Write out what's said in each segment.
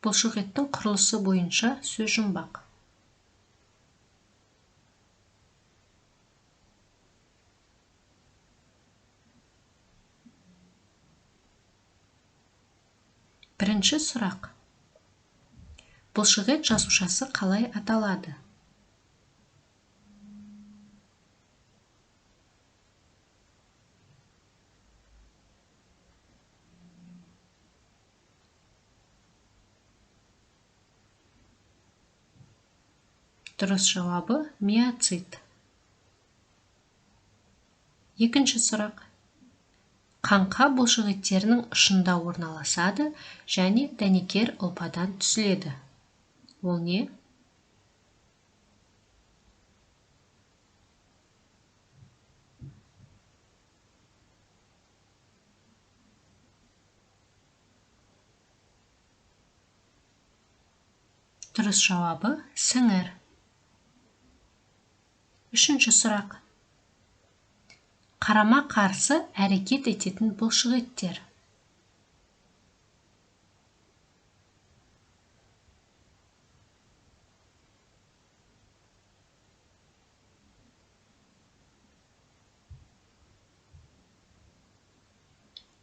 Бұлшықеттің құрылысы бойынша сөз жұмбақ. Бірінші сұрақ. Бұлшықет жасушасы қалай аталады? Дұрыс жауабы миоцит. Екінші сұрақ. Қаңқа бұлшықеттерінің ұшында орналасады және дәнекер ұлпадан түзіледі. Ол не? Дұрыс жауабы сіңір. Үшінші сұрақ. Қарама қарсы әрекет ететін бұлшықеттер.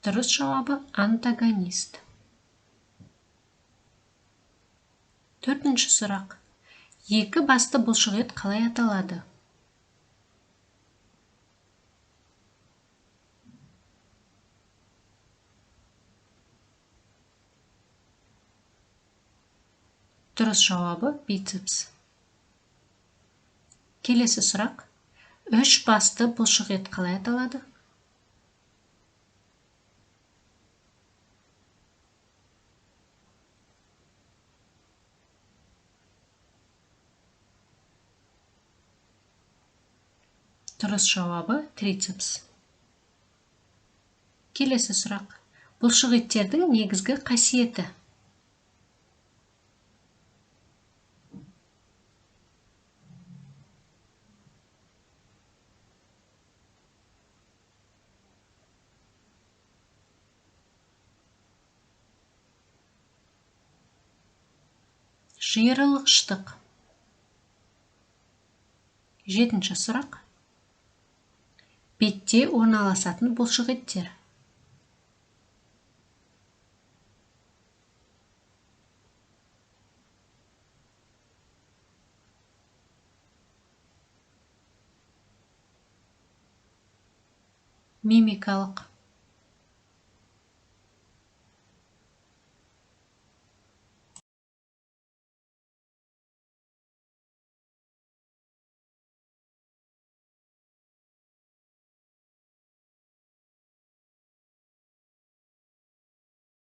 Дұрыс жауабы антагонист. Төртінші сұрақ. Екі басты бұлшықет қалай аталады? Дұрыс жауабы бицепс. Келесі сұрақ. Үш басты бұлшықет қалай аталады? Дұрыс жауабы трицепс. Келесі сұрақ. Бұлшықеттердің негізгі қасиеті. Жиырылғыштық. Жетінші сұрақ. Бетте орналасатын бұлшықеттер. Мимикалық.